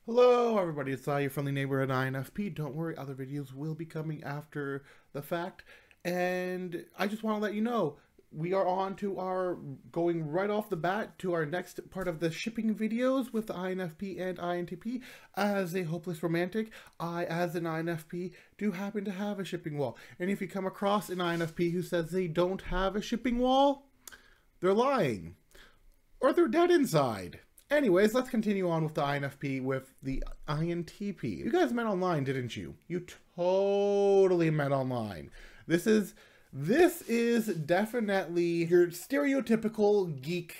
Hello everybody, it's your friendly neighborhood INFP. Don't worry, other videos will be coming after the fact. And I just want to let you know, we are on to our, going right off the bat to our next part of the shipping videos with the INFP and INTP. As a hopeless romantic, I, as an INFP, do happen to have a shipping wall. And if you come across an INFP who says they don't have a shipping wall, they're lying. Or they're dead inside. Anyways, let's continue on with the INFP with the INTP. You guys met online, didn't you? You totally met online. This is definitely your stereotypical geek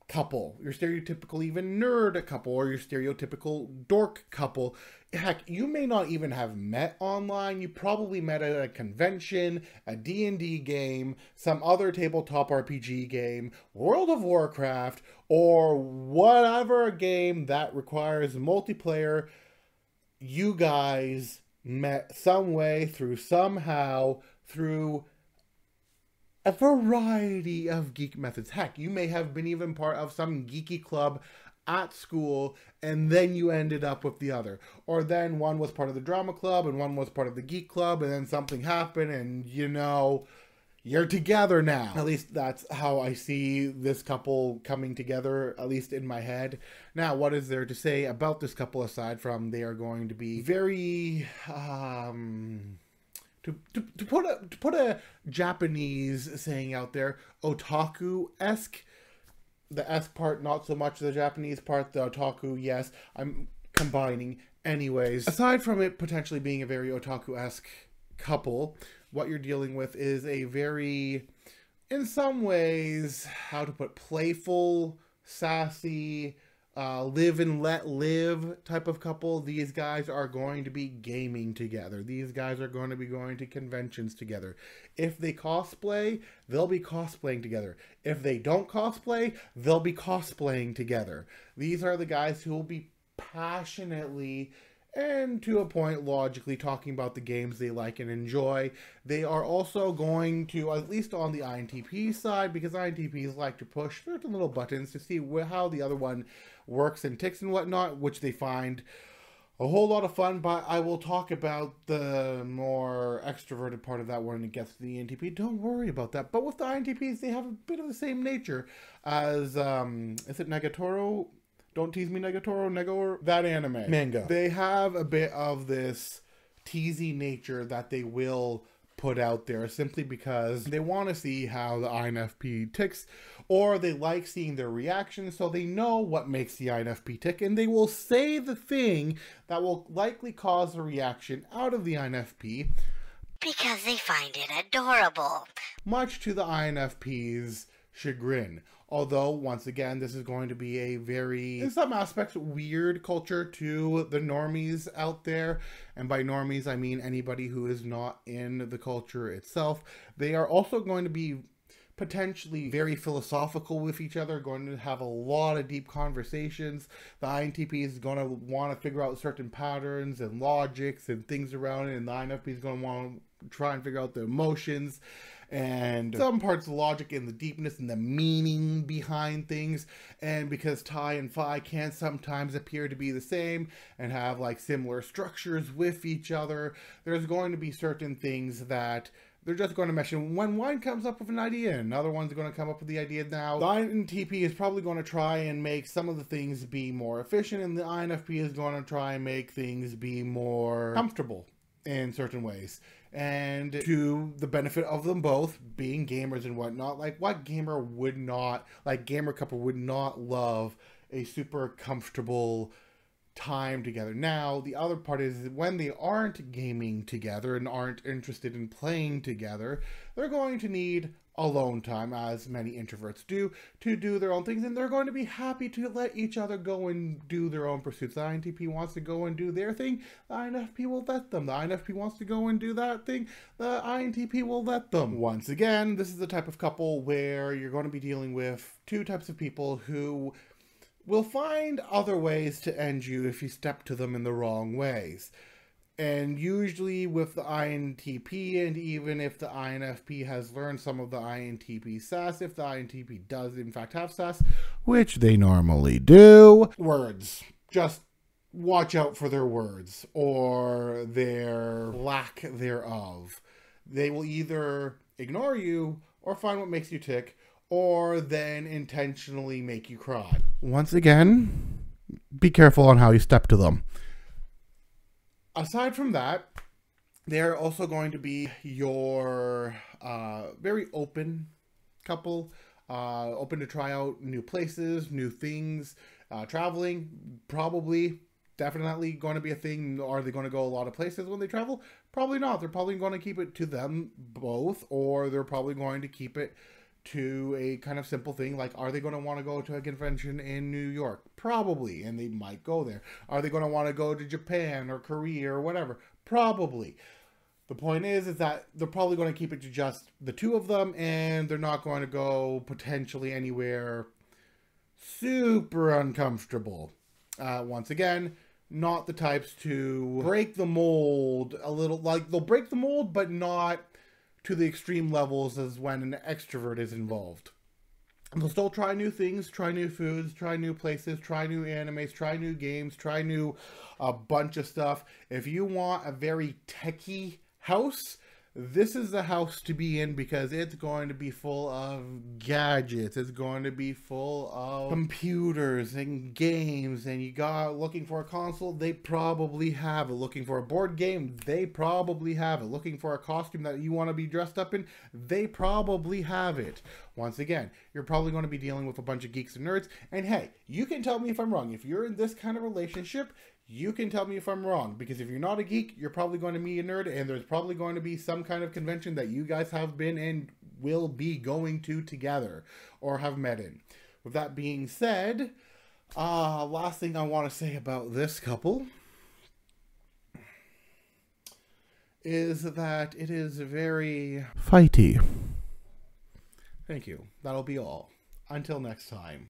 couple, your stereotypical even nerd couple, or your stereotypical dork couple. Heck, you may not even have met online. You probably met at a convention, a D&D game, some other tabletop RPG game, World of Warcraft, or whatever game that requires multiplayer. You guys met some way, somehow, through a variety of geek methods. Heck, you may have been even part of some geeky club at school, and then you ended up with the other. Or then one was part of the drama club, and one was part of the geek club, and then something happened, and you know, you're together now. At least that's how I see this couple coming together, at least in my head. Now, what is there to say about this couple aside from they are going to be very, to put a Japanese saying out there, otaku-esque. The S part, not so much the Japanese part. The otaku, yes. I'm combining. Anyways, aside from it potentially being a very otaku-esque couple, what you're dealing with is a very, in some ways, how to put, playful, sassy, live and let live type of couple. These guys are going to be gaming together. These guys are going to be going to conventions together. If they cosplay, they'll be cosplaying together. If they don't cosplay, they'll be cosplaying together. These are the guys who will be passionately and to a point logically talking about the games they like and enjoy. They are also going to, at least on the INTP side, because INTPs like to push certain little buttons to see how the other one works and ticks and whatnot, which they find a whole lot of fun. But I will talk about the more extroverted part of that when it gets to the INTP. Don't worry about that. But with the INTPs, they have a bit of the same nature as, is it Nagatoro? Don't Tease Me Nagatoro, Negor, that anime, manga. They have a bit of this teasy nature that they will put out there simply because they want to see how the INFP ticks, or they like seeing their reactions so they know what makes the INFP tick, and they will say the thing that will likely cause a reaction out of the INFP because they find it adorable, much to the INFP's chagrin. Although, once again, this is going to be a very, in some aspects, weird culture to the normies out there. And by normies, I mean anybody who is not in the culture itself. They are also going to be potentially very philosophical with each other, going to have a lot of deep conversations. The INTP is going to want to figure out certain patterns and logics and things around it, and the INFP is going to want to try and figure out the emotions and some parts of logic and the deepness and the meaning behind things. And because Ti and Phi can sometimes appear to be the same and have like similar structures with each other, there's going to be certain things that they're just going to mesh. And when one comes up with an idea, another one's going to come up with the idea. Now, the INTP is probably going to try and make some of the things be more efficient, and the INFP is going to try and make things be more comfortable in certain ways. And to the benefit of them both, being gamers and whatnot, like what gamer would not, like gamer couple would not love a super comfortable time together. Now, the other part is when they aren't gaming together and aren't interested in playing together, they're going to need alone time, as many introverts do, to do their own things, and they're going to be happy to let each other go and do their own pursuits. The INTP wants to go and do their thing, the INFP will let them. The INFP wants to go and do that thing, the INTP will let them. Once again, this is the type of couple where you're going to be dealing with two types of people who will find other ways to end you if you step to them in the wrong ways. And usually with the INTP, and even if the INFP has learned some of the INTP sass, if the INTP does in fact have sass, which they normally do, words. Just watch out for their words or their lack thereof. They will either ignore you or find what makes you tick, or then intentionally make you cry. Once again, be careful on how you step to them. Aside from that, they're also going to be your very open couple, open to try out new places, new things. Traveling, probably, definitely going to be a thing. Are they going to go a lot of places when they travel? Probably not. They're probably going to keep it to them both, or they're probably going to keep it to a kind of simple thing like, are they going to want to go to a convention in New York? Probably, and they might go there. Are they going to want to go to Japan or Korea or whatever? Probably. The point is that they're probably going to keep it to just the two of them, and they're not going to go potentially anywhere super uncomfortable. Once again, not the types to break the mold a little. Like, they'll break the mold, but not to the extreme levels as when an extrovert is involved. They'll still try new things, try new foods, try new places, try new animes, try new games, try a bunch of stuff. If you want a very techie house, this is the house to be in, because it's going to be full of gadgets. It's going to be full of computers and games. And you got looking for a console, they probably have it. Looking for a board game, they probably have it. Looking for a costume that you want to be dressed up in, they probably have it. Once again, you're probably going to be dealing with a bunch of geeks and nerds. And hey, you can tell me if I'm wrong. If you're in this kind of relationship, you can tell me if I'm wrong, because if you're not a geek, you're probably going to be a nerd, and there's probably going to be some kind of convention that you guys have been and will be going to together or have met in. With that being said, last thing I want to say about this couple is that it is very fighty. Thank you. That'll be all. Until next time.